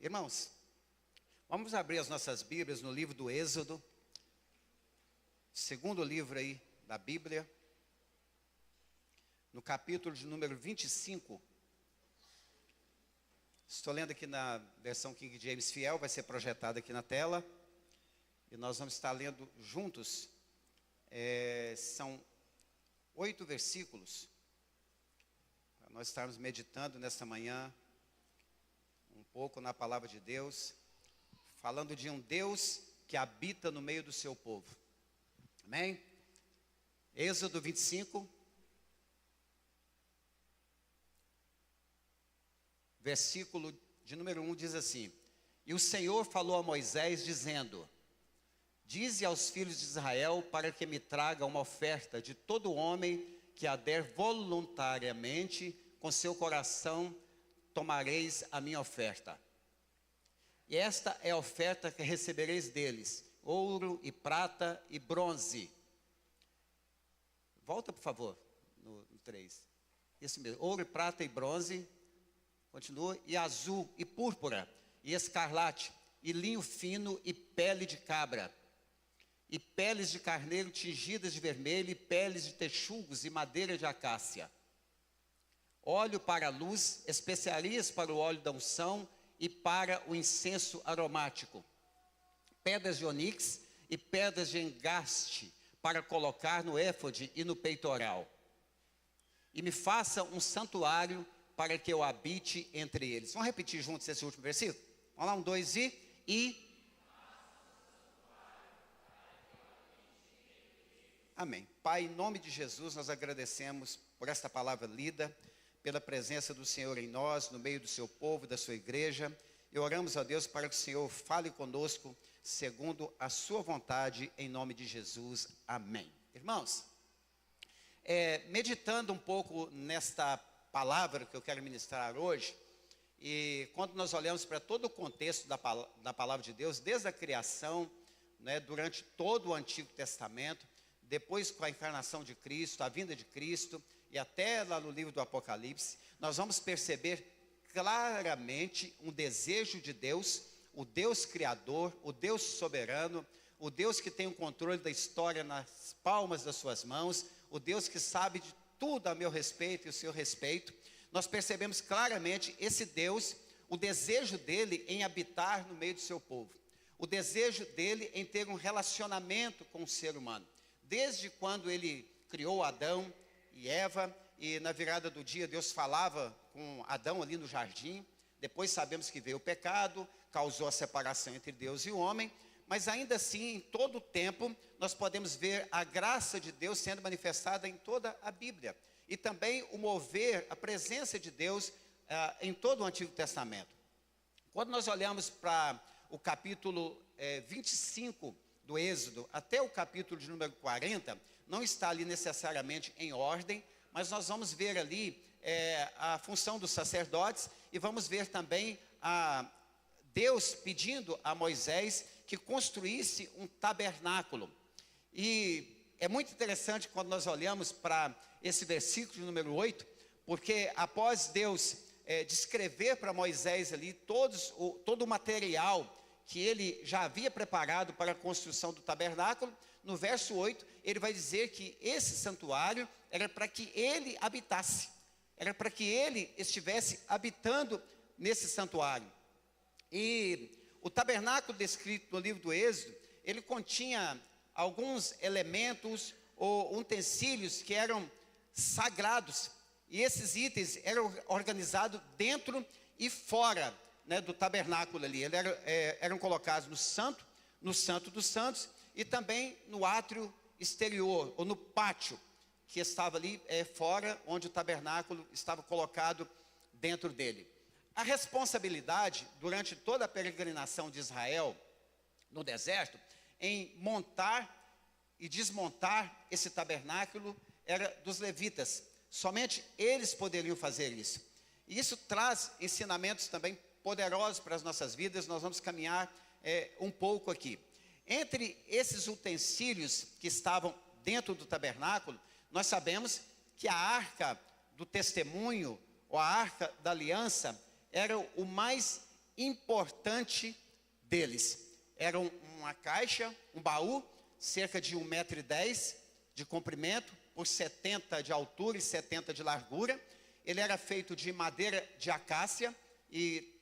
Irmãos, vamos abrir as nossas Bíblias no livro do Êxodo, segundo livro aí da Bíblia, no capítulo de número 25. Estou lendo aqui na versão King James Fiel, vai ser projetado aqui na tela. E nós vamos estar lendo juntos, são 8 versículos, para nós estarmos meditando nesta manhã, um pouco na palavra de Deus, falando de um Deus que habita no meio do seu povo. Amém? Êxodo 25, versículo de número 1 diz assim: E o Senhor falou a Moisés dizendo: Dize aos filhos de Israel para que me traga uma oferta de todo homem que a der voluntariamente, com seu coração tomareis a minha oferta. E esta é a oferta que recebereis deles: ouro e prata e bronze. Volta, por favor, no 3. Isso mesmo, ouro, prata e bronze. Continua. E azul e púrpura e escarlate e linho fino e pele de cabra. E peles de carneiro tingidas de vermelho, e peles de texugos e madeira de acácia. Óleo para a luz, especiarias para o óleo da unção e para o incenso aromático. Pedras de onix e pedras de engaste para colocar no éfode e no peitoral. E me faça um santuário para que eu habite entre eles. Vamos repetir juntos esse último versículo? Vamos lá, 1, 2 e... Amém. Pai, em nome de Jesus, nós agradecemos por esta palavra lida, pela presença do Senhor em nós, no meio do seu povo, da sua igreja. E oramos a Deus para que o Senhor fale conosco, segundo a sua vontade, em nome de Jesus. Amém. Irmãos, meditando um pouco nesta palavra que eu quero ministrar hoje, e quando nós olhamos para todo o contexto da palavra de Deus, desde a criação, né, durante todo o Antigo Testamento, depois com a encarnação de Cristo, a vinda de Cristo, e até lá no livro do Apocalipse, nós vamos perceber claramente um desejo de Deus, o Deus Criador, o Deus soberano, o Deus que tem o controle da história nas palmas das suas mãos, o Deus que sabe de tudo a meu respeito e o seu respeito. Nós percebemos claramente esse Deus, o desejo dele em habitar no meio do seu povo, o desejo dele em ter um relacionamento com o ser humano. Desde quando ele criou Adão e Eva, e na virada do dia Deus falava com Adão ali no jardim. Depois sabemos que veio o pecado, causou a separação entre Deus e o homem, mas ainda assim, em todo o tempo, nós podemos ver a graça de Deus sendo manifestada em toda a Bíblia. E também o mover, a presença de Deus em todo o Antigo Testamento. Quando nós olhamos para o capítulo 25 do Êxodo, até o capítulo de número 40, não está ali necessariamente em ordem, mas nós vamos ver ali a função dos sacerdotes, e vamos ver também a Deus pedindo a Moisés que construísse um tabernáculo. E é muito interessante quando nós olhamos para esse versículo de número 8, porque após Deus descrever para Moisés ali todo o material que ele já havia preparado para a construção do tabernáculo, no verso 8, ele vai dizer que esse santuário era para que ele habitasse, era para que ele estivesse habitando nesse santuário. E o tabernáculo descrito no livro do Êxodo, ele continha alguns elementos ou utensílios que eram sagrados, e esses itens eram organizados dentro e fora, né, do tabernáculo ali. Eles eram colocados no Santo dos Santos, e também no átrio exterior, ou no pátio, que estava ali fora, onde o tabernáculo estava colocado dentro dele. A responsabilidade, durante toda a peregrinação de Israel no deserto, em montar e desmontar esse tabernáculo, era dos levitas. Somente eles poderiam fazer isso. E isso traz ensinamentos também poderosos para as nossas vidas. Nós vamos caminhar um pouco aqui. Entre esses utensílios que estavam dentro do tabernáculo, nós sabemos que a arca do testemunho, ou a arca da aliança, era o mais importante deles. Era uma caixa, um baú, cerca de 1,10 m de comprimento, por 70 de altura e 70 de largura. Ele era feito de madeira de acácia, e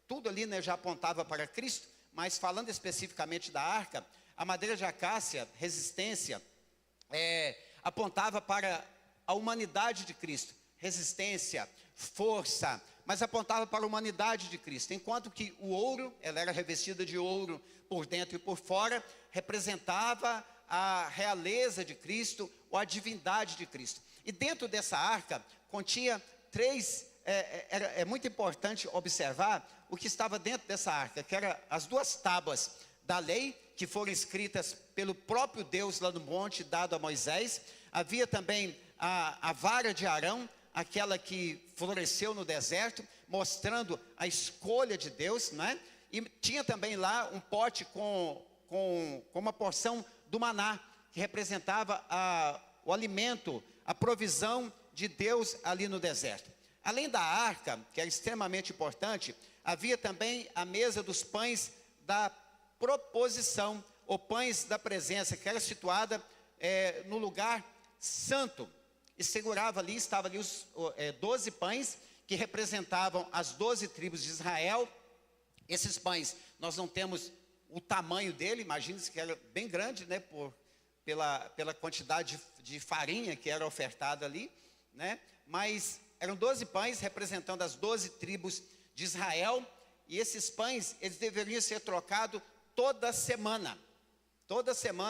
tudo ali, né, já apontava para Cristo, mas falando especificamente da arca, a madeira de acácia, resistência, apontava para a humanidade de Cristo, resistência, força, mas apontava para a humanidade de Cristo, enquanto que o ouro, ela era revestida de ouro por dentro e por fora, representava a realeza de Cristo, ou a divindade de Cristo. E dentro dessa arca, continha três, é muito importante observar o que estava dentro dessa arca, que eram as 2 tábuas da lei, que foram escritas pelo próprio Deus lá no monte, dado a Moisés. Havia também a vara de Arão, aquela que floresceu no deserto, mostrando a escolha de Deus, né? E tinha também lá um pote com uma porção do maná, que representava o alimento, a provisão de Deus ali no deserto. Além da arca, que era extremamente importante, havia também a mesa dos pães da proposição, ou pães da presença, que era situada no lugar santo, e segurava ali, estava ali os 12 pães, que representavam as 12 tribos de Israel. Esses pães, nós não temos o tamanho dele, imagine-se que era bem grande, né, pela quantidade de farinha que era ofertada ali, né, mas eram 12 pães representando as 12 tribos de Israel, e esses pães, eles deveriam ser trocados toda semana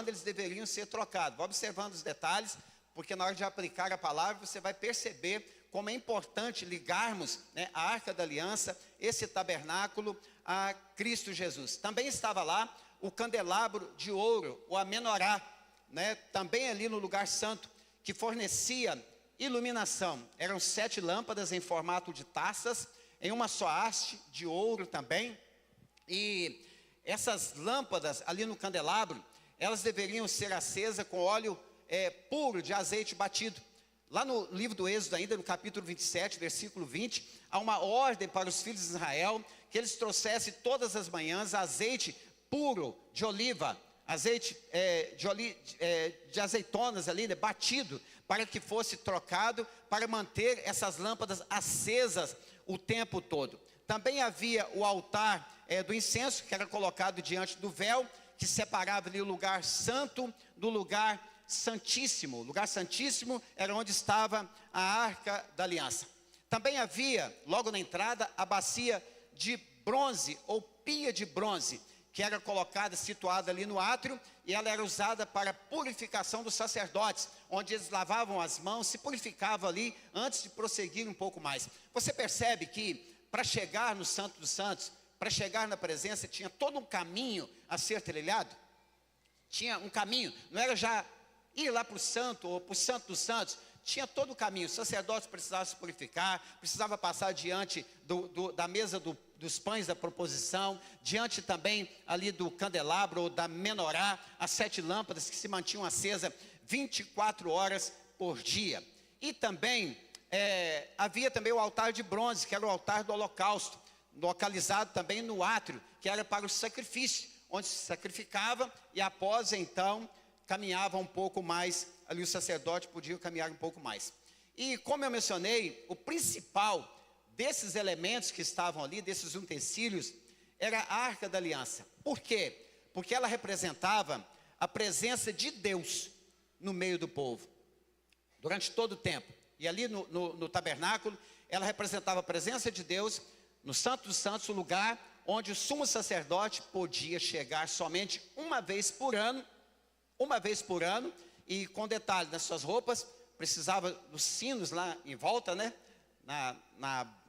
eles deveriam ser trocados. Vá observando os detalhes, porque na hora de aplicar a palavra, você vai perceber como é importante ligarmos, né, a Arca da Aliança, esse tabernáculo, a Cristo Jesus. Também estava lá o candelabro de ouro, o menorá, né, também ali no lugar santo, que fornecia iluminação. Eram 7 lâmpadas em formato de taças, em uma só haste de ouro também. E essas lâmpadas ali no candelabro, elas deveriam ser acesas com óleo puro de azeite batido. Lá no livro do Êxodo ainda, no capítulo 27, versículo 20, há uma ordem para os filhos de Israel, que eles trouxessem todas as manhãs azeite puro de oliva, azeite de azeitonas ali, né, batido, para que fosse trocado, para manter essas lâmpadas acesas o tempo todo. Também havia o altar do incenso, que era colocado diante do véu, que separava ali o lugar santo do lugar santíssimo. O lugar santíssimo era onde estava a Arca da Aliança. Também havia, logo na entrada, a bacia de bronze, ou pia de bronze, que era colocada, situada ali no átrio, e ela era usada para a purificação dos sacerdotes, onde eles lavavam as mãos, se purificavam ali, antes de prosseguir um pouco mais. Você percebe que, para chegar no Santo dos Santos, para chegar na presença, tinha todo um caminho a ser trilhado? Tinha um caminho, não era já ir lá para o santo, ou para o Santo dos Santos. Tinha todo o caminho. Os sacerdotes precisavam se purificar, precisava passar diante da mesa dos pães da proposição, diante também ali do candelabro, ou da menorá, as 7 lâmpadas que se mantinham acesas 24 horas por dia. E também havia também o altar de bronze, que era o altar do holocausto, localizado também no átrio, que era para o sacrifício, onde se sacrificava, e após então caminhava um pouco mais, ali o sacerdote podia caminhar um pouco mais. E como eu mencionei, o principal desses elementos que estavam ali, desses utensílios, era a Arca da Aliança. Por quê? Porque ela representava a presença de Deus no meio do povo, durante todo o tempo. E ali no tabernáculo, ela representava a presença de Deus no Santo dos Santos, o lugar onde o sumo sacerdote podia chegar somente uma vez por ano, e com detalhe, nas suas roupas, precisava dos sinos lá em volta, né,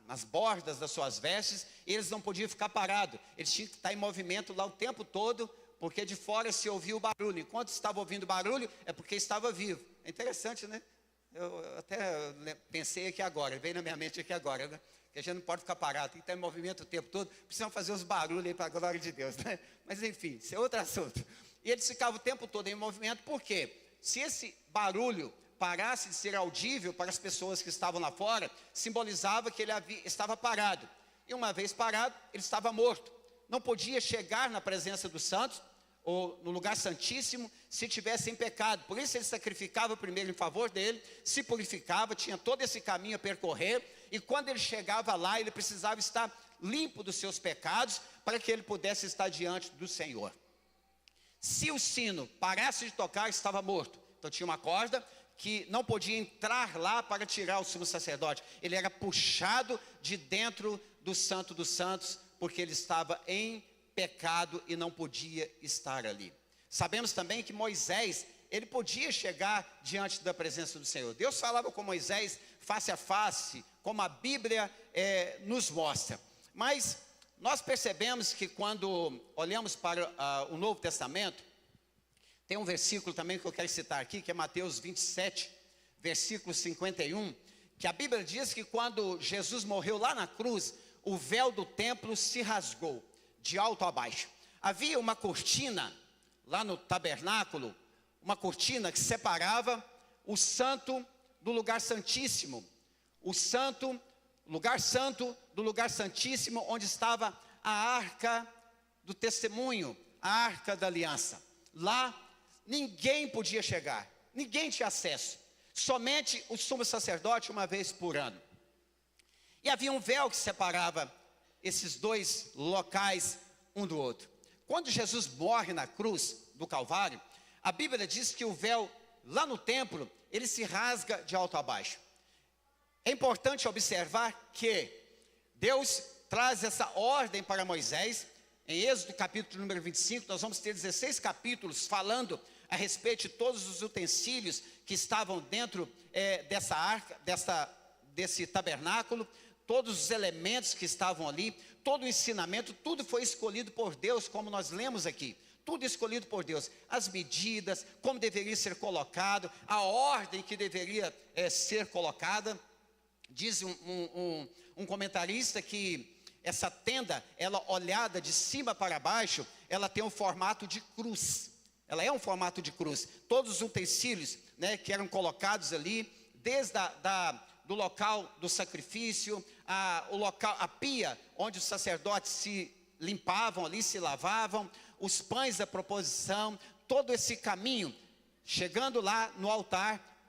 nas bordas das suas vestes, e eles não podiam ficar parados, eles tinham que estar em movimento lá o tempo todo, porque de fora se ouvia o barulho. Enquanto estava ouvindo barulho, é porque estava vivo. É interessante, né? Eu até pensei aqui agora, veio na minha mente aqui agora, né? Que a gente não pode ficar parado, tem que estar em movimento o tempo todo, precisam fazer os barulhos aí para a glória de Deus, né? Mas enfim, isso é outro assunto. E eles ficavam o tempo todo em movimento, por quê? Se esse barulho parasse de ser audível para as pessoas que estavam lá fora, simbolizava que ele estava parado. e uma vez parado, ele estava morto. Não podia chegar na presença dos santos, ou no lugar santíssimo, se tivesse em pecado. Por isso ele sacrificava primeiro em favor dele, se purificava, tinha todo esse caminho a percorrer, e quando ele chegava lá, ele precisava estar limpo dos seus pecados, para que ele pudesse estar diante do Senhor. Se o sino parasse de tocar, estava morto. Então tinha uma corda que não podia entrar lá para tirar o sumo sacerdote. Ele era puxado de dentro do Santo dos Santos, porque ele estava em pecado e não podia estar ali. Sabemos também que Moisés, ele podia chegar diante da presença do Senhor. Deus falava com Moisés face a face, como a Bíblia nos mostra. Mas nós percebemos que quando olhamos para o Novo Testamento, tem um versículo também que eu quero citar aqui, que é Mateus 27, versículo 51, que a Bíblia diz que quando Jesus morreu lá na cruz, o véu do templo se rasgou, de alto a baixo. Havia uma cortina lá no tabernáculo, uma cortina que separava o santo do lugar santíssimo, o lugar santo do lugar santíssimo, onde estava a arca do testemunho, a arca da aliança. Lá ninguém podia chegar, ninguém tinha acesso, somente o sumo sacerdote uma vez por ano. E havia um véu que separava esses dois locais um do outro. Quando Jesus morre na cruz do Calvário, a Bíblia diz que o véu lá no templo, ele se rasga de alto a baixo. É importante observar que Deus traz essa ordem para Moisés. Em Êxodo capítulo número 25, nós vamos ter 16 capítulos falando a respeito de todos os utensílios que estavam dentro dessa arca, desse tabernáculo, todos os elementos que estavam ali, todo o ensinamento, tudo foi escolhido por Deus, como nós lemos aqui. Tudo escolhido por Deus, as medidas, como deveria ser colocado, a ordem que deveria ser colocada. Diz um comentarista que essa tenda, ela olhada de cima para baixo, ela tem um formato de cruz. Ela é um formato de cruz. Todos os utensílios, né, que eram colocados ali, desde do local do sacrifício, a pia onde os sacerdotes se limpavam ali, se lavavam, os pães da proposição, todo esse caminho, chegando lá no altar,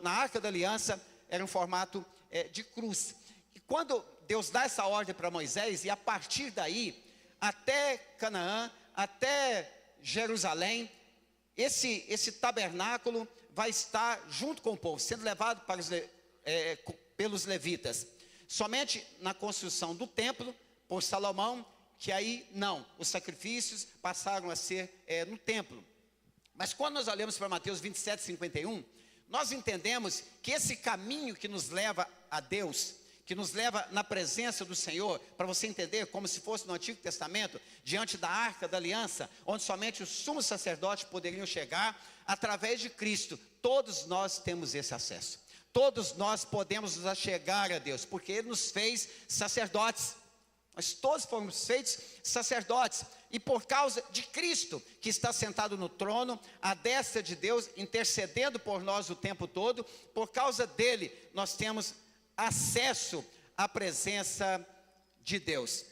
na arca da aliança, era um formato de cruz. E quando Deus dá essa ordem para Moisés, e a partir daí, até Canaã, até Jerusalém, esse tabernáculo vai estar junto com o povo, sendo levado pelos levitas. Somente na construção do templo, por Salomão, que aí não, os sacrifícios passaram a ser no templo. Mas quando nós olhamos para Mateus 27, 51, nós entendemos que esse caminho que nos leva a Deus, que nos leva na presença do Senhor, para você entender, como se fosse no Antigo Testamento, diante da arca da aliança, onde somente os sumos sacerdotes poderiam chegar, através de Cristo, todos nós temos esse acesso. Todos nós podemos nos achegar a Deus, porque Ele nos fez sacerdotes. Nós todos fomos feitos sacerdotes, e por causa de Cristo, que está sentado no trono, à destra de Deus, intercedendo por nós o tempo todo, por causa dele, nós temos acesso à presença de Deus.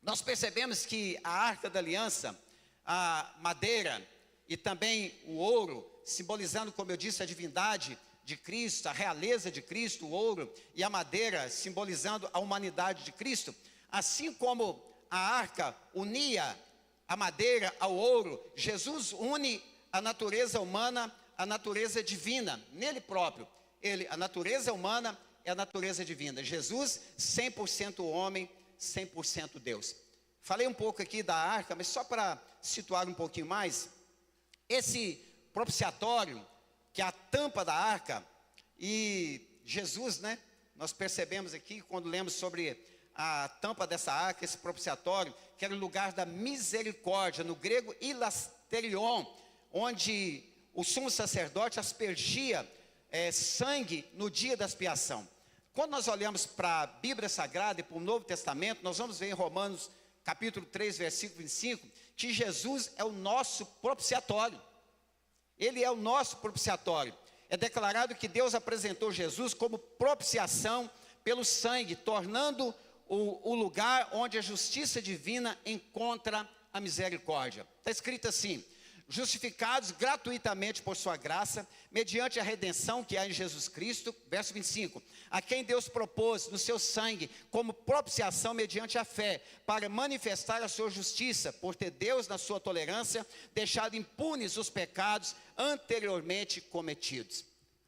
Nós percebemos que a arca da aliança, a madeira e também o ouro, simbolizando, como eu disse, a divindade de Cristo, a realeza de Cristo, o ouro e a madeira, simbolizando a humanidade de Cristo. Assim como a arca unia a madeira ao ouro, Jesus une a natureza humana à natureza divina, nele próprio. A natureza humana é a natureza divina. Jesus, 100% homem, 100% Deus. Falei um pouco aqui da arca, mas só para situar um pouquinho mais, esse propiciatório, que é a tampa da arca, e Jesus, né? Nós percebemos aqui, quando lemos sobre a tampa dessa arca, esse propiciatório, que era o lugar da misericórdia, no grego hilasterion, onde o sumo sacerdote aspergia sangue no dia da expiação. Quando nós olhamos para a Bíblia Sagrada e para o Novo Testamento, nós vamos ver em Romanos capítulo 3, versículo 25, que Jesus é o nosso propiciatório. Ele é o nosso propiciatório. É declarado que Deus apresentou Jesus como propiciação pelo sangue, tornando o lugar onde a justiça divina encontra a misericórdia. Está escrito assim: justificados gratuitamente por sua graça, mediante a redenção que há em Jesus Cristo, verso 25, a quem Deus propôs no seu sangue como propiciação mediante a fé, para manifestar a sua justiça, por ter Deus na sua tolerância deixado impunes os pecados anteriormente cometidos.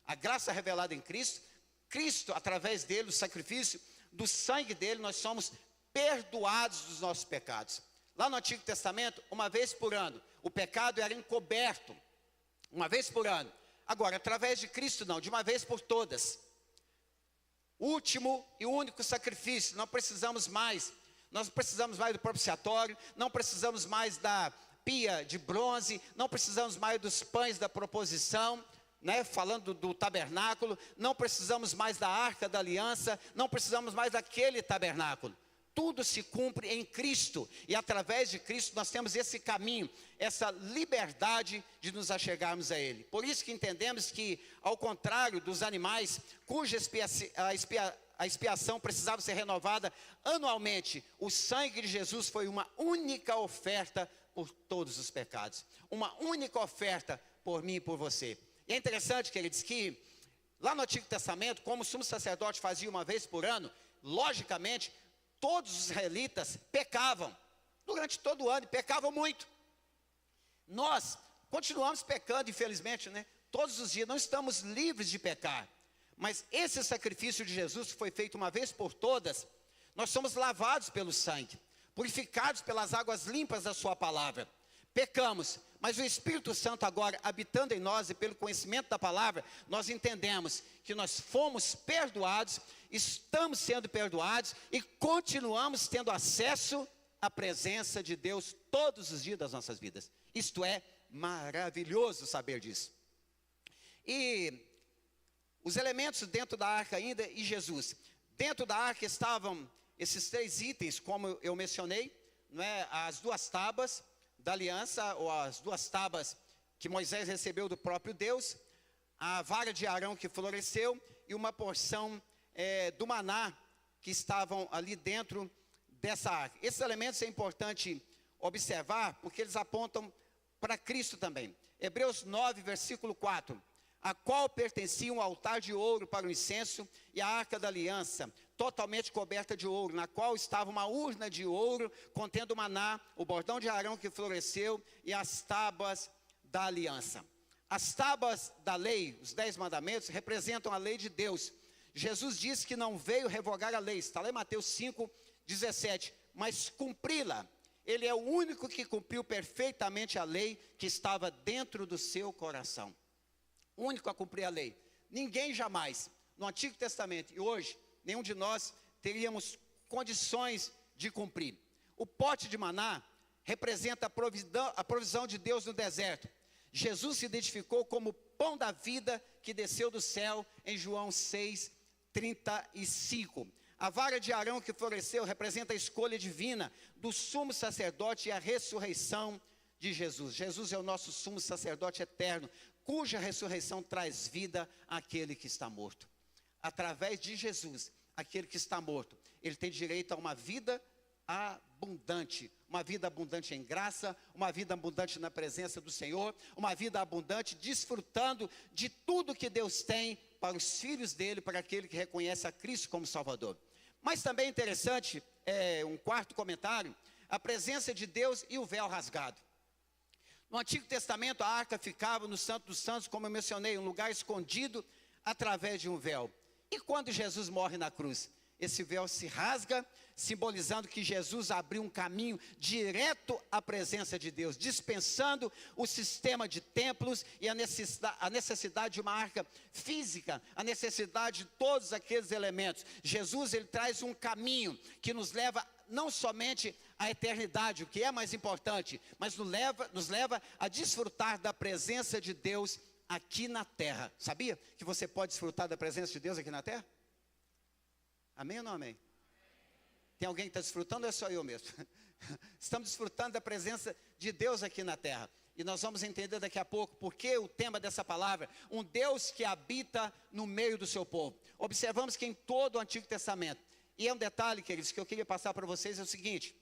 A graça revelada em Cristo, Cristo, através dele, o sacrifício do sangue dele, nós somos perdoados dos nossos pecados. Lá no Antigo Testamento, uma vez por ano, o pecado era encoberto, uma vez por ano. Agora, através de Cristo não, de uma vez por todas. Último e único sacrifício, não precisamos mais. Nós não precisamos mais do propiciatório, não precisamos mais da pia de bronze, não precisamos mais dos pães da proposição, né, falando do tabernáculo, não precisamos mais da arca da aliança, não precisamos mais daquele tabernáculo. Tudo se cumpre em Cristo, e através de Cristo nós temos esse caminho, essa liberdade de nos achegarmos a Ele. Por isso que entendemos que, ao contrário dos animais, cuja a expiação precisava ser renovada anualmente, o sangue de Jesus foi uma única oferta por todos os pecados, uma única oferta por mim e por você. E é interessante que ele diz que, lá no Antigo Testamento, como o sumo sacerdote fazia uma vez por ano, logicamente, todos os israelitas pecavam, durante todo o ano, e pecavam muito. Nós continuamos pecando, infelizmente, né? Todos os dias, não estamos livres de pecar. Mas esse sacrifício de Jesus, que foi feito uma vez por todas, nós somos lavados pelo sangue, purificados pelas águas limpas da sua palavra. Pecamos, mas o Espírito Santo agora, habitando em nós e pelo conhecimento da palavra, nós entendemos que nós fomos perdoados, estamos sendo perdoados e continuamos tendo acesso à presença de Deus todos os dias das nossas vidas. Isto é maravilhoso saber disso. E os elementos dentro da arca ainda e Jesus. Dentro da arca estavam esses 3 itens, como eu mencionei, não é? As 2 tábuas da aliança, ou as 2 tábuas que Moisés recebeu do próprio Deus, a vara de Arão que floresceu e uma porção do maná que estavam ali dentro dessa arca. Esses elementos é importante observar, porque eles apontam para Cristo também. Hebreus 9, versículo 4, a qual pertencia um altar de ouro para o incenso e a arca da aliança, totalmente coberta de ouro, na qual estava uma urna de ouro, contendo o maná, o bordão de Arão que floresceu e as tábuas da aliança. As tábuas da lei, os 10 mandamentos, representam a lei de Deus. Jesus disse que não veio revogar a lei, está lá em Mateus 5, 17, mas cumpri-la. Ele é o único que cumpriu perfeitamente a lei que estava dentro do seu coração. O único a cumprir a lei. Ninguém jamais, no Antigo Testamento e hoje, nenhum de nós teríamos condições de cumprir. O pote de maná representa a provisão de Deus no deserto. Jesus se identificou como o pão da vida que desceu do céu em João 6, 35. A vara de Arão que floresceu representa a escolha divina do sumo sacerdote e a ressurreição de Jesus. Jesus é o nosso sumo sacerdote eterno, cuja ressurreição traz vida àquele que está morto. Através de Jesus, aquele que está morto, ele tem direito a uma vida abundante em graça, uma vida abundante na presença do Senhor, uma vida abundante desfrutando de tudo que Deus tem para os filhos dele, para aquele que reconhece a Cristo como Salvador. Mas também é interessante, um quarto comentário, a presença de Deus e o véu rasgado. No Antigo Testamento, a arca ficava no Santo dos Santos, como eu mencionei, um lugar escondido através de um véu. E quando Jesus morre na cruz, esse véu se rasga, simbolizando que Jesus abriu um caminho direto à presença de Deus, dispensando o sistema de templos e a necessidade de uma arca física, a necessidade de todos aqueles elementos. Jesus, ele traz um caminho que nos leva não somente à eternidade, o que é mais importante, mas nos leva a desfrutar da presença de Deus aqui na terra. Sabia que você pode desfrutar da presença de Deus aqui na terra? Amém ou não amém? Tem alguém que está desfrutando ou é só eu mesmo? Estamos desfrutando da presença de Deus aqui na terra. E nós vamos entender daqui a pouco porque o tema dessa palavra, um Deus que habita no meio do seu povo. Observamos que em todo o Antigo Testamento, E é um detalhe, queridos, que eu queria passar para vocês, é o seguinte: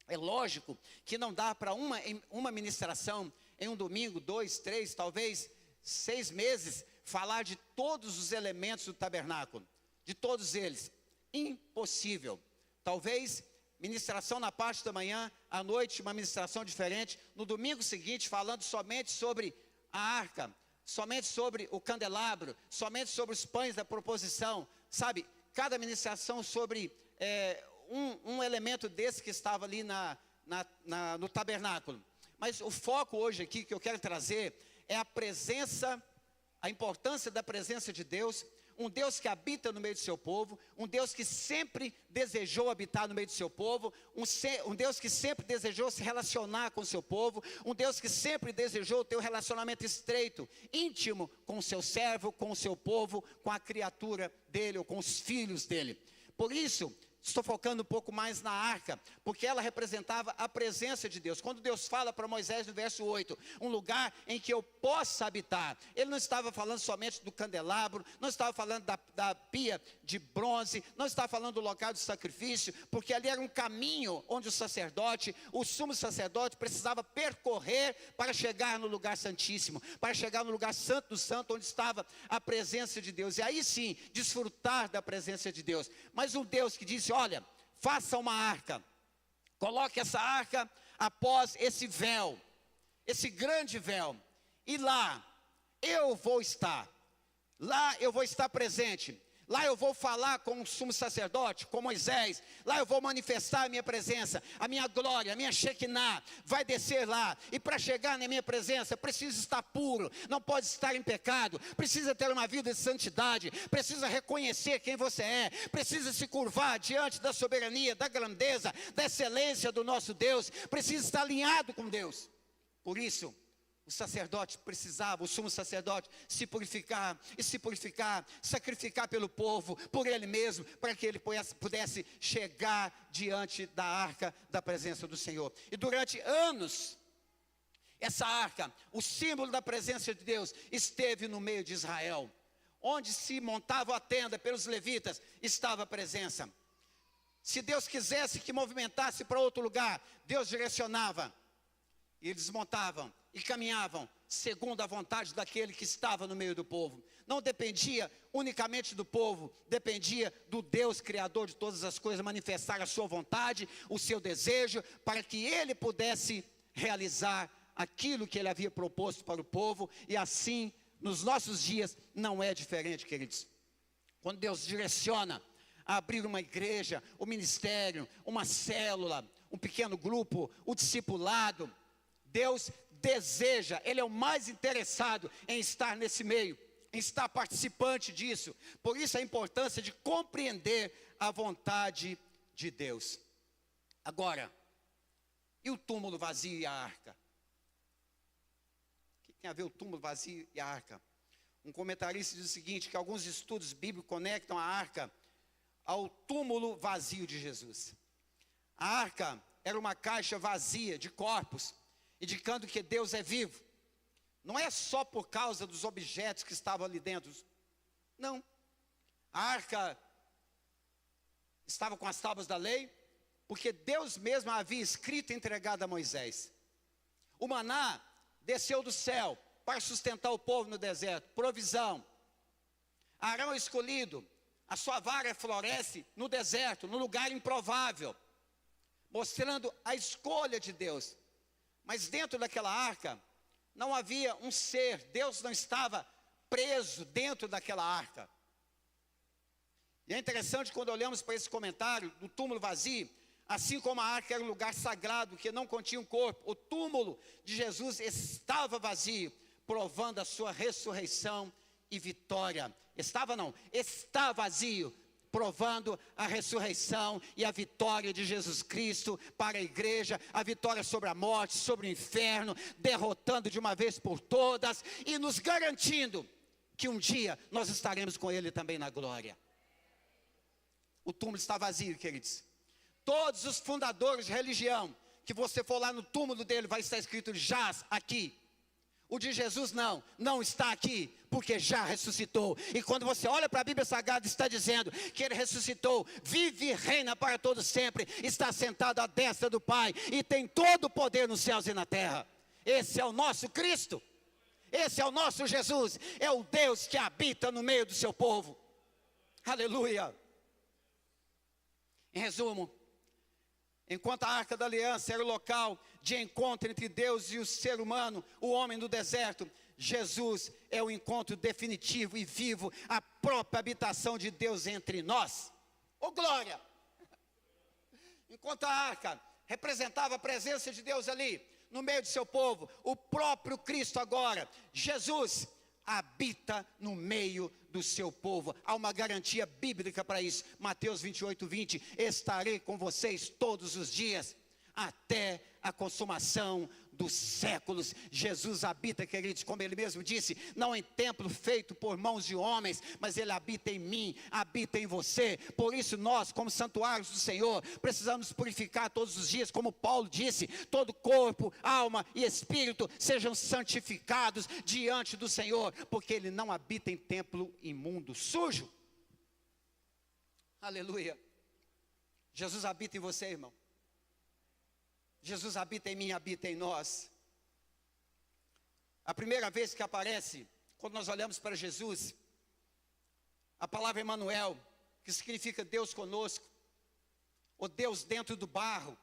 é lógico que não dá para uma ministração em um domingo, 2, 3, talvez 6 meses, falar de todos os elementos do tabernáculo, de todos eles. Impossível. Talvez ministração na parte da manhã, à noite uma ministração diferente, no domingo seguinte falando somente sobre a arca, somente sobre o candelabro, somente sobre os pães da proposição, sabe? Cada ministração sobre um elemento desse que estava ali no tabernáculo. Mas o foco hoje aqui que eu quero trazer é a presença, a importância da presença de Deus, um Deus que habita no meio do seu povo, um Deus que sempre desejou habitar no meio do seu povo, um Deus que sempre desejou se relacionar com o seu povo, um Deus que sempre desejou ter um relacionamento estreito, íntimo com o seu servo, com o seu povo, com a criatura dele ou com os filhos dele. Por isso, estou focando um pouco mais na arca, porque ela representava a presença de Deus. Quando Deus fala para Moisés no verso 8, um lugar em que eu possa habitar, Ele não estava falando somente do candelabro, não estava falando da pia de bronze, não estava falando do local de sacrifício, porque ali era um caminho onde o sumo sacerdote precisava percorrer para chegar no lugar santíssimo, para chegar no lugar santo do santo, onde estava a presença de Deus, e aí sim, desfrutar da presença de Deus. Mas um Deus que disse: olha, faça uma arca, coloque essa arca após esse véu, esse grande véu, e lá eu vou estar presente. Lá eu vou falar com o sumo sacerdote, com Moisés. Lá eu vou manifestar a minha presença, a minha glória, a minha Shekinah vai descer lá. E para chegar na minha presença, precisa estar puro, não pode estar em pecado, precisa ter uma vida de santidade, precisa reconhecer quem você é, precisa se curvar diante da soberania, da grandeza, da excelência do nosso Deus, precisa estar alinhado com Deus. Por isso, o sacerdote precisava, o sumo sacerdote, se purificar, sacrificar pelo povo, por ele mesmo, para que ele pudesse chegar diante da arca da presença do Senhor. E durante anos, essa arca, o símbolo da presença de Deus, esteve no meio de Israel. Onde se montava a tenda pelos levitas, estava a presença. Se Deus quisesse que movimentasse para outro lugar, Deus direcionava. E eles montavam e caminhavam segundo a vontade daquele que estava no meio do povo. Não dependia unicamente do povo, dependia do Deus Criador de todas as coisas manifestar a sua vontade, o seu desejo, para que ele pudesse realizar aquilo que ele havia proposto para o povo. E assim, nos nossos dias, não é diferente, queridos. Quando Deus direciona a abrir uma igreja, um ministério, uma célula, um pequeno grupo, o discipulado, Deus deseja, Ele é o mais interessado em estar nesse meio, em estar participante disso. Por isso a importância de compreender a vontade de Deus. Agora, e o túmulo vazio e a arca? O que tem a ver o túmulo vazio e a arca? Um comentarista diz o seguinte, que alguns estudos bíblicos conectam a arca ao túmulo vazio de Jesus. A arca era uma caixa vazia de corpos, indicando que Deus é vivo. Não é só por causa dos objetos que estavam ali dentro. Não. A arca estava com as tábuas da lei, porque Deus mesmo a havia escrito e entregado a Moisés. O maná desceu do céu para sustentar o povo no deserto, provisão. Arão escolhido, a sua vara floresce no deserto, no lugar improvável, mostrando a escolha de Deus. Mas dentro daquela arca, não havia um ser, Deus não estava preso dentro daquela arca. E é interessante quando olhamos para esse comentário do túmulo vazio, assim como a arca era um lugar sagrado que não continha um corpo, o túmulo de Jesus estava vazio, provando a sua ressurreição e vitória. Está vazio, provando a ressurreição e a vitória de Jesus Cristo para a igreja, a vitória sobre a morte, sobre o inferno, derrotando de uma vez por todas e nos garantindo que um dia nós estaremos com Ele também na glória. O túmulo está vazio, queridos. Todos os fundadores de religião, que você for lá no túmulo dele, vai estar escrito: jaz aqui. O de Jesus não está aqui, porque já ressuscitou. E quando você olha para a Bíblia Sagrada, está dizendo que ele ressuscitou, vive e reina para todo sempre, está sentado à destra do Pai e tem todo o poder nos céus e na terra. Esse é o nosso Cristo, esse é o nosso Jesus, é o Deus que habita no meio do seu povo. Aleluia. Em resumo, enquanto a Arca da Aliança era o local de encontro entre Deus e o ser humano, o homem do deserto, Jesus é o encontro definitivo e vivo, a própria habitação de Deus entre nós. Oh glória! Enquanto a arca representava a presença de Deus ali, no meio do seu povo, o próprio Cristo agora, Jesus, habita no meio do seu povo. Há uma garantia bíblica para isso. Mateus 28:20, estarei com vocês todos os dias, até a consumação dos séculos. Jesus habita, queridos, como ele mesmo disse, não em templo feito por mãos de homens, mas ele habita em mim, habita em você. Por isso nós, como santuários do Senhor, precisamos purificar todos os dias, como Paulo disse, todo corpo, alma e espírito sejam santificados diante do Senhor, porque ele não habita em templo imundo, sujo. Aleluia. Jesus habita em você, irmão. Jesus habita em mim, habita em nós. A primeira vez que aparece, quando nós olhamos para Jesus, a palavra Emanuel, que significa Deus conosco, ou Deus dentro do barro.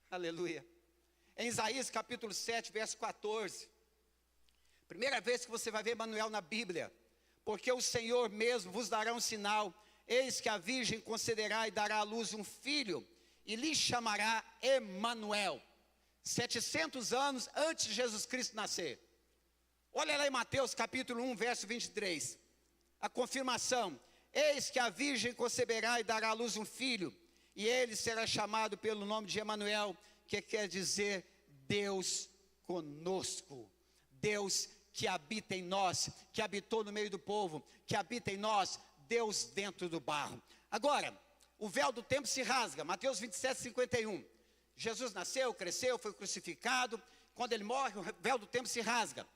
Aleluia. Em Isaías capítulo 7, verso 14. Primeira vez que você vai ver Emanuel na Bíblia. Porque o Senhor mesmo vos dará um sinal. Eis que a virgem concederá e dará à luz um filho, e lhe chamará Emanuel. 700 anos antes de Jesus Cristo nascer. Olha lá em Mateus capítulo 1, verso 23. A confirmação. Eis que a virgem conceberá e dará à luz um filho, e ele será chamado pelo nome de Emanuel, que quer dizer Deus conosco. Deus que habita em nós, que habitou no meio do povo, que habita em nós, Deus dentro do barro. Agora, o véu do templo se rasga, Mateus 27:51. Jesus nasceu, cresceu, foi crucificado. Quando ele morre, o véu do templo se rasga,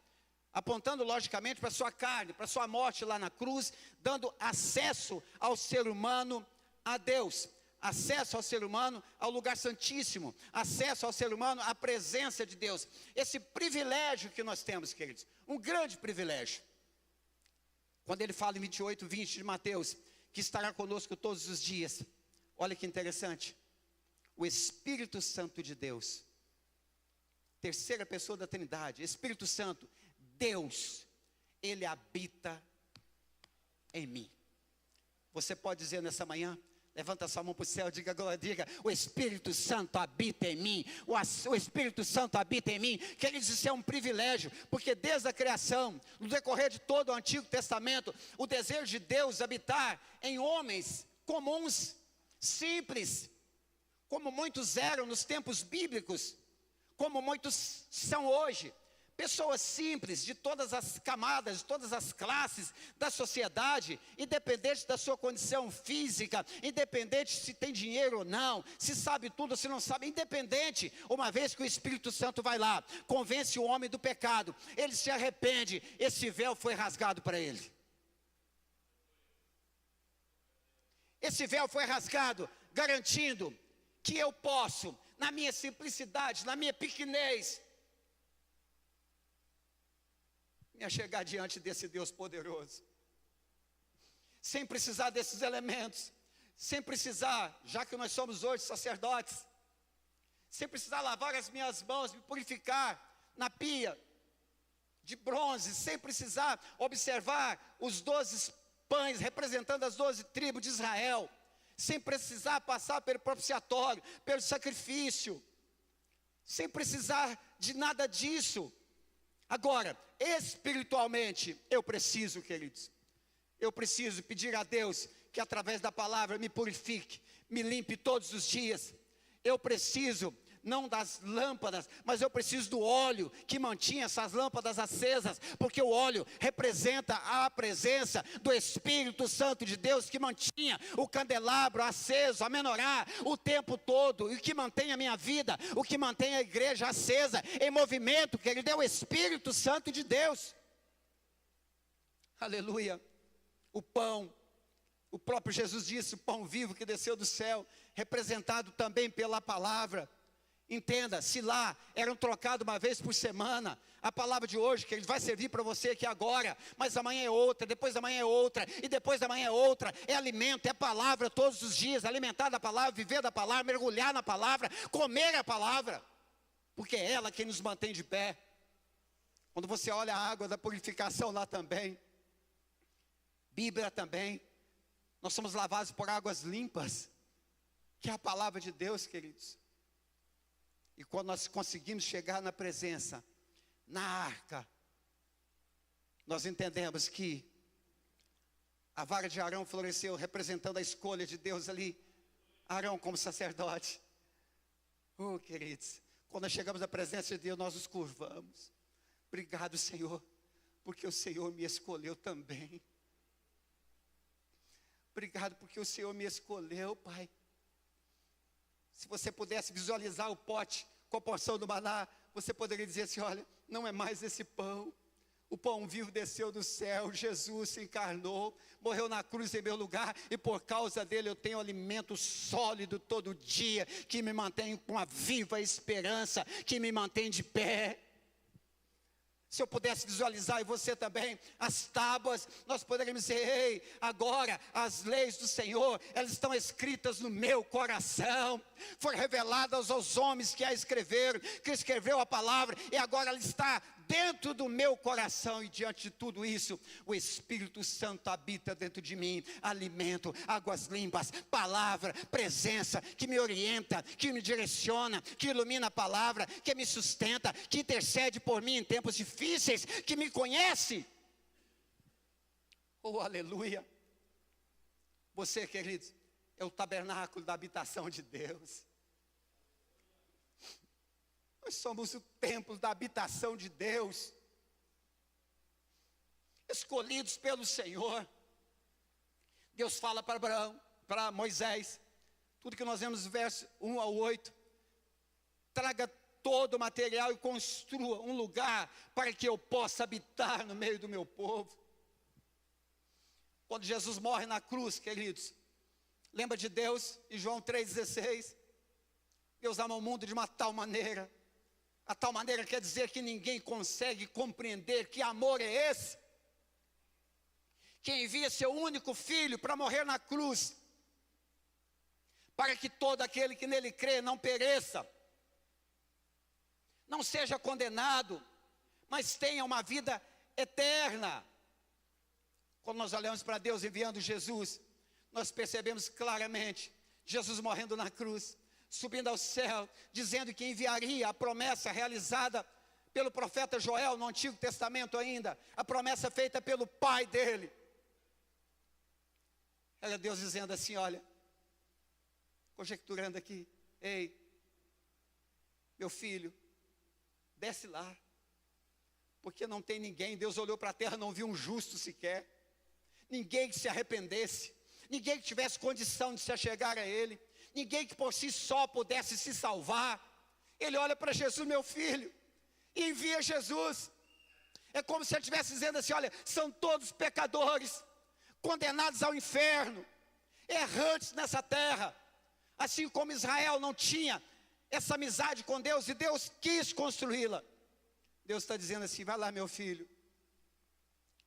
apontando logicamente para a sua carne, para a sua morte lá na cruz, dando acesso ao ser humano a Deus, acesso ao ser humano ao lugar santíssimo, acesso ao ser humano à presença de Deus. Esse privilégio que nós temos, queridos, um grande privilégio. Quando ele fala em 28:20 de Mateus, que estará conosco todos os dias. Olha que interessante. O Espírito Santo de Deus, terceira pessoa da Trindade, Espírito Santo, Deus, ele habita em mim. Você pode dizer nessa manhã, levanta sua mão para o céu, diga glória, diga, o Espírito Santo habita em mim, o Espírito Santo habita em mim. Queridos, isso é um privilégio, porque desde a criação, no decorrer de todo o Antigo Testamento, o desejo de Deus habitar em homens comuns, simples, como muitos eram nos tempos bíblicos, como muitos são hoje. Pessoas simples, de todas as camadas, de todas as classes da sociedade, independente da sua condição física, independente se tem dinheiro ou não, se sabe tudo ou se não sabe, independente, uma vez que o Espírito Santo vai lá, convence o homem do pecado, ele se arrepende, esse véu foi rasgado para ele. Esse véu foi rasgado, garantindo que eu posso, na minha simplicidade, na minha pequenez, me chegar diante desse Deus poderoso, sem precisar desses elementos, sem precisar, já que nós somos hoje sacerdotes, sem precisar lavar as minhas mãos, me purificar na pia de bronze, sem precisar observar os 12 pães representando as 12 tribos de Israel, sem precisar passar pelo propiciatório, pelo sacrifício, sem precisar de nada disso. Agora, espiritualmente, eu preciso, queridos, eu preciso pedir a Deus que através da palavra me purifique, me limpe todos os dias. Eu preciso, não das lâmpadas, mas eu preciso do óleo que mantinha essas lâmpadas acesas, porque o óleo representa a presença do Espírito Santo de Deus, que mantinha o candelabro aceso, a menorá, o tempo todo, e o que mantém a minha vida, o que mantém a igreja acesa, em movimento, que Ele deu o Espírito Santo de Deus. Aleluia. O pão, o próprio Jesus disse, o pão vivo que desceu do céu, representado também pela palavra. Entenda, se lá eram trocados uma vez por semana, a palavra de hoje, que ele vai servir para você aqui agora, mas amanhã é outra, depois da manhã é outra, e depois da manhã é outra, é alimento, é palavra todos os dias, alimentar da palavra, viver da palavra, mergulhar na palavra, comer a palavra, porque é ela quem nos mantém de pé. Quando você olha a água da purificação lá também, Bíblia também, nós somos lavados por águas limpas, que é a palavra de Deus, queridos. E quando nós conseguimos chegar na presença, na arca, nós entendemos que a vara de Arão floresceu, representando a escolha de Deus ali, Arão como sacerdote. Oh, queridos, quando nós chegamos à presença de Deus, nós nos curvamos. Obrigado, Senhor, porque o Senhor me escolheu também. Obrigado porque o Senhor me escolheu, Pai. Se você pudesse visualizar o pote com a porção do maná, você poderia dizer assim, olha, não é mais esse pão. O pão vivo desceu do céu, Jesus se encarnou, morreu na cruz em meu lugar, e por causa dele eu tenho alimento sólido todo dia, que me mantém com a viva esperança, que me mantém de pé. Se eu pudesse visualizar, e você também, as tábuas, nós poderíamos dizer, ei, agora as leis do Senhor, elas estão escritas no meu coração, foram reveladas aos homens que a escreveram, que escreveu a palavra, e agora ela está dentro do meu coração, e diante de tudo isso, o Espírito Santo habita dentro de mim, alimento, águas limpas, palavra, presença, que me orienta, que me direciona, que ilumina a palavra, que me sustenta, que intercede por mim em tempos difíceis, que me conhece. Oh, aleluia. Você, queridos, é o tabernáculo da habitação de Deus. Nós somos o templo da habitação de Deus, escolhidos pelo Senhor. Deus fala para Abraão, para Moisés, tudo que nós vemos no verso 1 ao 8, traga todo o material e construa um lugar para que eu possa habitar no meio do meu povo. Quando Jesus morre na cruz, queridos, lembra de Deus, em João 3,16, Deus ama o mundo de uma tal maneira, a tal maneira quer dizer que ninguém consegue compreender que amor é esse, que envia seu único filho para morrer na cruz, para que todo aquele que nele crê não pereça, não seja condenado, mas tenha uma vida eterna. Quando nós olhamos para Deus enviando Jesus, nós percebemos claramente Jesus morrendo na cruz, subindo ao céu, dizendo que enviaria a promessa realizada pelo profeta Joel no Antigo Testamento ainda, a promessa feita pelo pai dele. Era Deus dizendo assim, olha, conjecturando aqui, ei, meu filho, desce lá, porque não tem ninguém. Deus olhou para a terra, não viu um justo sequer, ninguém que se arrependesse, ninguém que tivesse condição de se achegar a ele, ninguém que por si só pudesse se salvar. Ele olha para Jesus, meu filho, e envia Jesus. É como se ele estivesse dizendo assim, olha, são todos pecadores, condenados ao inferno, errantes nessa terra, assim como Israel não tinha essa amizade com Deus, e Deus quis construí-la. Deus está dizendo assim, vai lá meu filho,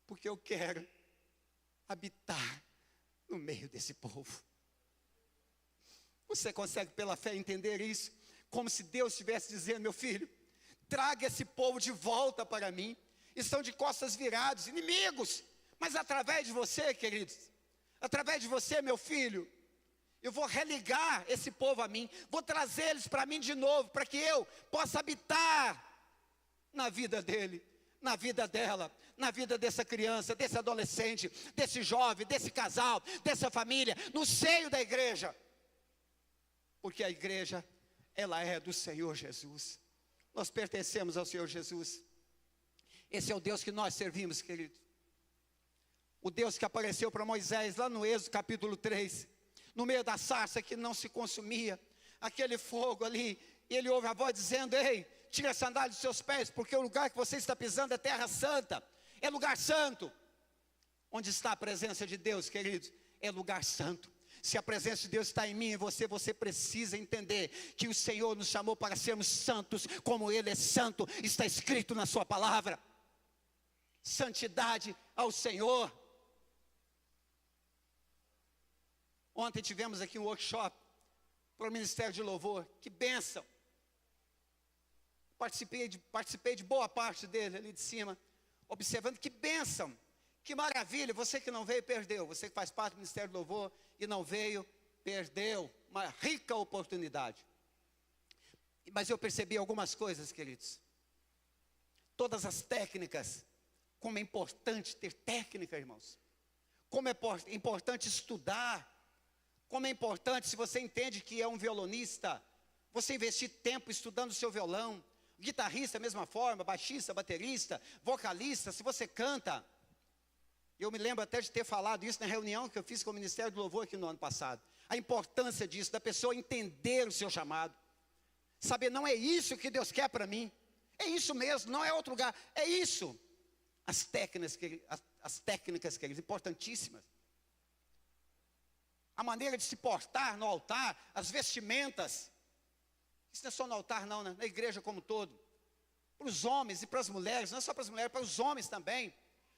porque eu quero habitar no meio desse povo. Você consegue pela fé entender isso? Como se Deus estivesse dizendo, meu filho, traga esse povo de volta para mim. Estão de costas virados, inimigos, mas através de você, queridos, através de você, meu filho, eu vou religar esse povo a mim, vou trazê-los para mim de novo, para que eu possa habitar na vida dele, na vida dela, na vida dessa criança, desse adolescente, desse jovem, desse casal, dessa família, no seio da igreja. Porque a igreja ela é do Senhor Jesus. Nós pertencemos ao Senhor Jesus. Esse é o Deus que nós servimos, querido. O Deus que apareceu para Moisés lá no Êxodo capítulo 3, no meio da sarça que não se consumia, aquele fogo ali, e ele ouve a voz dizendo: ei, tira a sandália dos seus pés, porque o lugar que você está pisando é terra santa, é lugar santo. Onde está a presença de Deus, queridos? É lugar santo. Se a presença de Deus está em mim e você precisa entender que o Senhor nos chamou para sermos santos, como Ele é santo, está escrito na sua palavra. Santidade ao Senhor. Ontem tivemos aqui um workshop para o Ministério de Louvor. Que bênção! Participei de boa parte dele ali de cima, observando. Que bênção, que maravilha. Você que não veio, perdeu. Você que faz parte do Ministério do Louvor e não veio, perdeu uma rica oportunidade. Mas eu percebi algumas coisas, queridos. Todas as técnicas, como é importante ter técnica, irmãos. Como é importante estudar. Como é importante, se você entende que é um violonista, você investir tempo estudando o seu violão. Guitarrista, mesma forma, baixista, baterista, vocalista, se você canta. Eu me lembro até de ter falado isso na reunião que eu fiz com o Ministério do Louvor aqui no ano passado. A importância disso, da pessoa entender o seu chamado. Saber, não é isso que Deus quer para mim. É isso mesmo, não é outro lugar, é isso. As técnicas, queridos, importantíssimas. A maneira de se portar no altar, as vestimentas. Isso não é só no altar não, né? Na igreja como um todo. Para os homens e para as mulheres, não é só para as mulheres, para os homens também.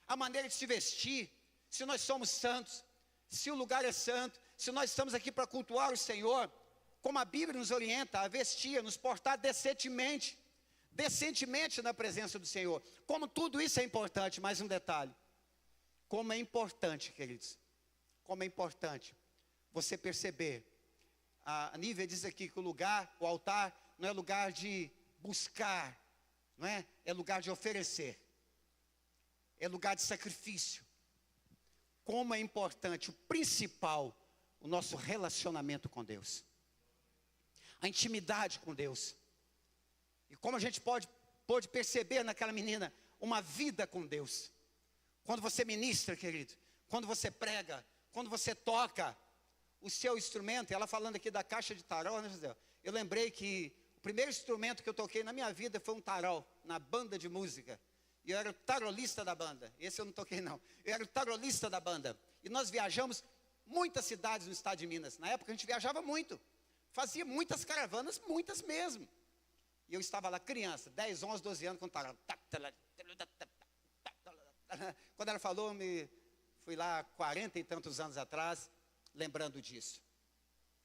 A maneira de se vestir, se nós somos santos, se o lugar é santo, se nós estamos aqui para cultuar o Senhor, como a Bíblia nos orienta a vestir, a nos portar decentemente na presença do Senhor. Como tudo isso é importante, mais um detalhe. Como é importante, queridos, como é importante você perceber, a Nívia diz aqui que o altar não é lugar de buscar, não é? É lugar de oferecer, é lugar de sacrifício. Como é importante, o principal, o nosso relacionamento com Deus, a intimidade com Deus. E como a gente pode perceber naquela menina, uma vida com Deus. Quando você ministra, querido, quando você prega, quando você toca o seu instrumento, ela falando aqui da caixa de tarol, né, José? Eu lembrei que o primeiro instrumento que eu toquei na minha vida foi um tarol, na banda de música. E eu era o tarolista da banda. Esse eu não toquei não. Eu era o tarolista da banda. E nós viajamos muitas cidades no estado de Minas. Na época a gente viajava muito. Fazia muitas caravanas, muitas mesmo. E eu estava lá criança, 10, 11, 12 anos com o tarol. Quando ela falou, fui lá 40 e tantos anos atrás, lembrando disso.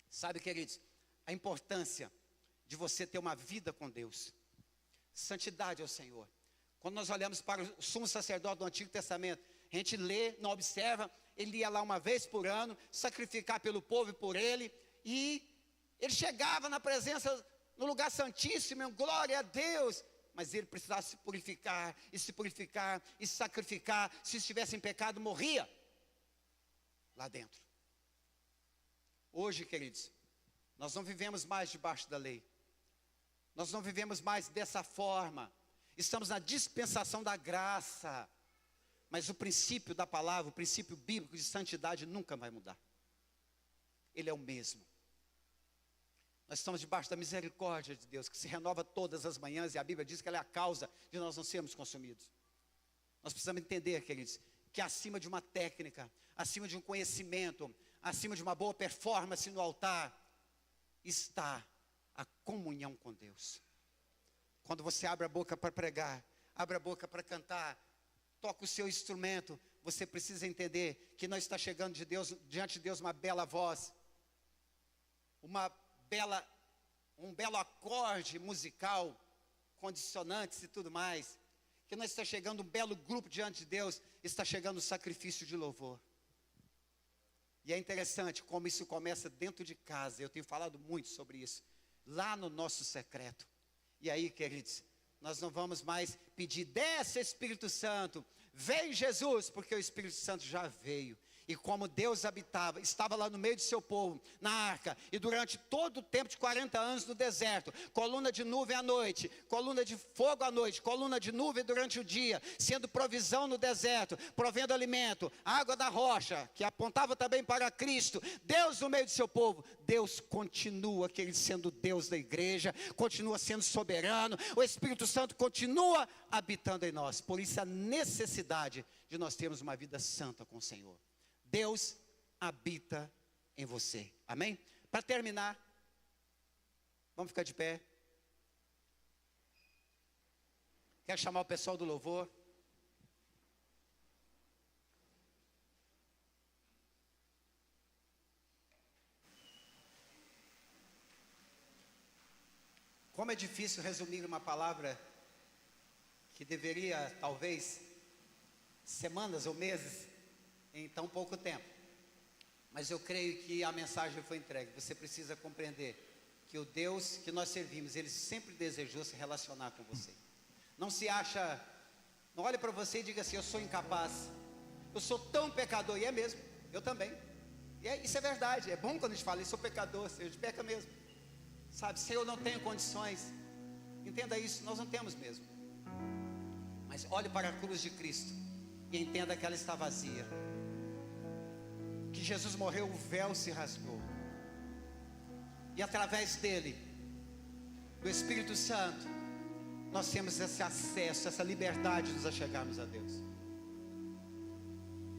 Sabe, queridos, a importância de você ter uma vida com Deus. Santidade ao Senhor. Quando nós olhamos para o sumo sacerdote do Antigo Testamento, a gente lê, não observa, ele ia lá uma vez por ano, sacrificar pelo povo e por ele, e ele chegava na presença, no lugar santíssimo, glória a Deus, mas ele precisava se purificar, e se sacrificar, se estivesse em pecado, morria lá dentro. Hoje, queridos, nós não vivemos mais debaixo da lei, nós não vivemos mais dessa forma, estamos na dispensação da graça, mas o princípio da palavra, o princípio bíblico de santidade nunca vai mudar, ele é o mesmo. Nós estamos debaixo da misericórdia de Deus, que se renova todas as manhãs, e a Bíblia diz que ela é a causa de nós não sermos consumidos. Nós precisamos entender, queridos, que acima de uma técnica, acima de um conhecimento, acima de uma boa performance no altar, está a comunhão com Deus. Quando você abre a boca para pregar, abre a boca para cantar, toca o seu instrumento, você precisa entender que não está chegando diante de Deus uma bela voz, um belo acorde musical, condicionantes e tudo mais, que não está chegando um belo grupo diante de Deus, está chegando o sacrifício de louvor. E é interessante como isso começa dentro de casa, eu tenho falado muito sobre isso, lá no nosso secreto. E aí, queridos, nós não vamos mais pedir, desce Espírito Santo, vem Jesus, porque o Espírito Santo já veio. E como Deus habitava, estava lá no meio do seu povo, na arca, e durante todo o tempo de 40 anos no deserto, coluna de nuvem à noite, coluna de fogo à noite, coluna de nuvem durante o dia, sendo provisão no deserto, provendo alimento, água da rocha, que apontava também para Cristo, Deus no meio do seu povo. Deus continua sendo Deus da igreja, continua sendo soberano, o Espírito Santo continua habitando em nós. Por isso a necessidade de nós termos uma vida santa com o Senhor. Deus habita em você. Amém? Para terminar, vamos ficar de pé. Quero chamar o pessoal do louvor. Como é difícil resumir uma palavra que deveria, talvez, semanas ou meses, em tão pouco tempo. Mas eu creio que a mensagem foi entregue. Você precisa compreender que o Deus que nós servimos, Ele sempre desejou se relacionar com você. Não se acha, não olhe para você e diga assim: eu sou incapaz, eu sou tão pecador. E é mesmo, eu também. Isso é verdade, é bom quando a gente fala: eu sou pecador, Senhor, a gente peca mesmo. Sabe, se eu não tenho condições, entenda isso, nós não temos mesmo. Mas olhe para a cruz de Cristo e entenda que ela está vazia. Que Jesus morreu, o véu se rasgou. E através dele, do Espírito Santo, nós temos esse acesso, essa liberdade de nos achegarmos a Deus.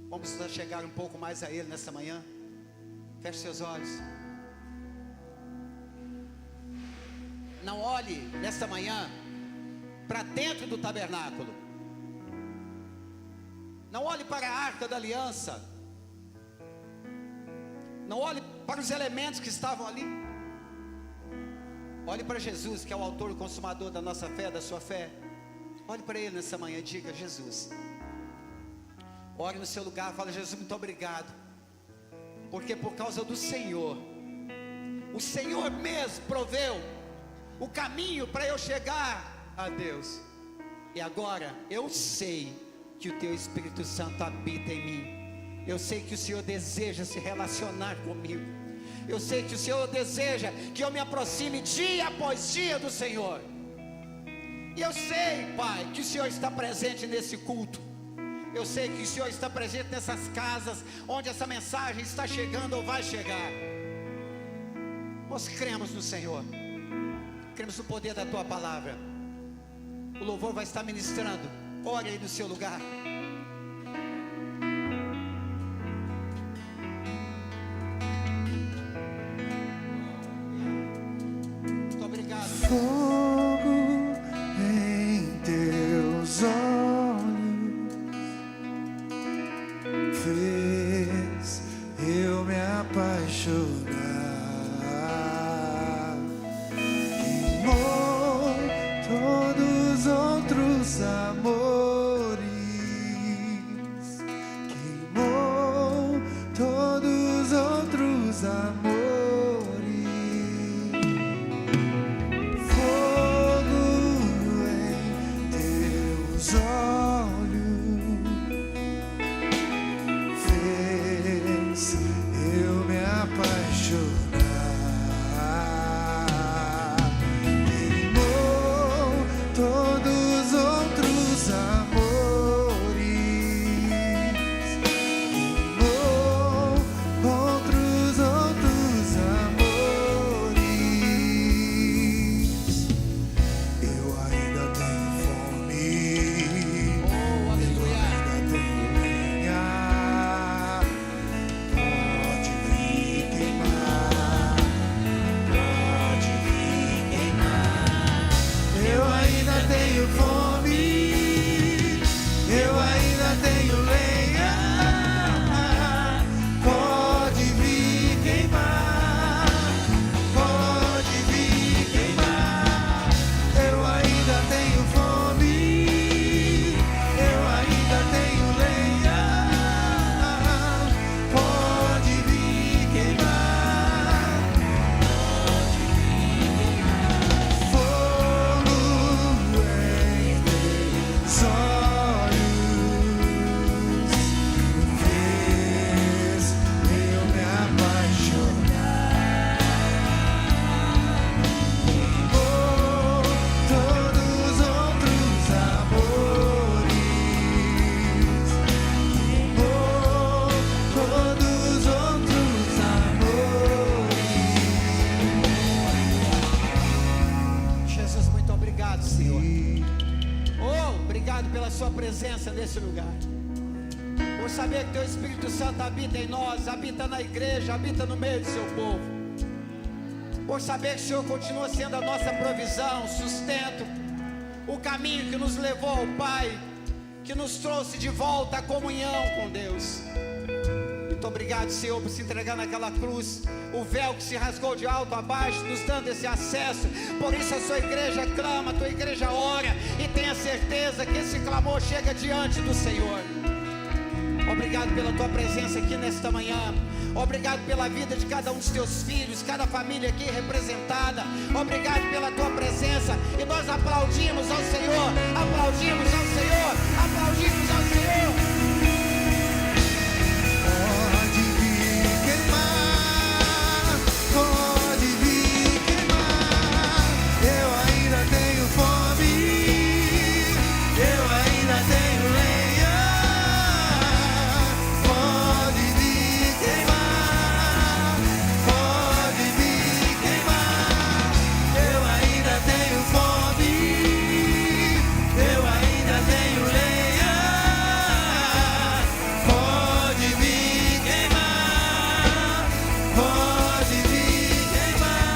Vamos nos achegar um pouco mais a Ele nessa manhã. Feche seus olhos. Não olhe nesta manhã para dentro do tabernáculo. Não olhe para a arca da aliança. Não olhe para os elementos que estavam ali. Olhe para Jesus, que é o autor e consumador da nossa fé, da sua fé. Olhe para Ele nessa manhã e diga: Jesus. Ore no seu lugar, fala: Jesus, muito obrigado, porque por causa do Senhor, o Senhor mesmo proveu o caminho para eu chegar a Deus. E agora eu sei que o Teu Espírito Santo habita em mim. Eu sei que o Senhor deseja se relacionar comigo. Eu sei que o Senhor deseja que eu me aproxime dia após dia do Senhor. E eu sei, Pai, que o Senhor está presente nesse culto. Eu sei que o Senhor está presente nessas casas onde essa mensagem está chegando ou vai chegar. Nós cremos no Senhor. Cremos no poder da Tua palavra. O louvor vai estar ministrando. Ore aí no seu lugar. Muito obrigado. Fogo em Teus olhos fez eu me apaixonar. Queimou todos os outros amores, queimou todos os outros amores. Fogo em Teus olhos fez eu me apaixonar. Queimou todos os outros amores, queimou outros amores. Eu ainda tenho fome, Oh, aleluia. ainda tenho lenha, pode vir queimar, pode vir queimar. Eu ainda tenho fome, eu ainda tenho lenha, pode vir queimar, pode vir queimar. Eu ainda tenho fome, eu ainda tenho lenha, pode vir queimar, fogo em Senhor. Oh, obrigado pela sua presença nesse lugar. Por saber que teu Espírito Santo habita em nós, habita na igreja, habita no meio do seu povo. Por saber que o Senhor continua sendo a nossa provisão, sustento, o caminho que nos levou ao Pai, que nos trouxe de volta à comunhão com Deus. Muito obrigado, Senhor, por se entregar naquela cruz, o véu que se rasgou de alto a baixo, nos dando esse acesso. Por isso a sua igreja clama, a tua igreja ora, e tenha certeza que esse clamor chega diante do Senhor. Obrigado pela tua presença aqui nesta manhã. Obrigado pela vida de cada um dos teus filhos, cada família aqui representada. Obrigado pela tua presença. E nós aplaudimos ao Senhor, aplaudimos ao Senhor, aplaudimos ao Senhor. Pode vir queimar, pode vir queimar. Eu ainda tenho fome, eu ainda tenho lenha. Pode vir queimar, pode vir queimar. Eu ainda tenho fome, eu ainda tenho lenha. Pode vir queimar, pode vir queimar.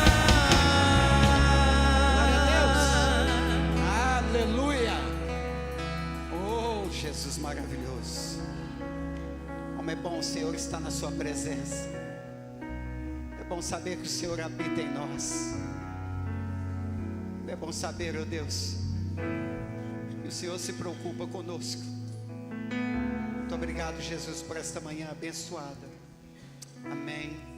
Aleluia. Oh, Jesus maravilhoso. Como é bom o Senhor estar na sua presença. É bom saber que o Senhor habita em nós. É bom saber, oh Deus, que o Senhor se preocupa conosco. Muito obrigado, Jesus, por esta manhã abençoada. Amém.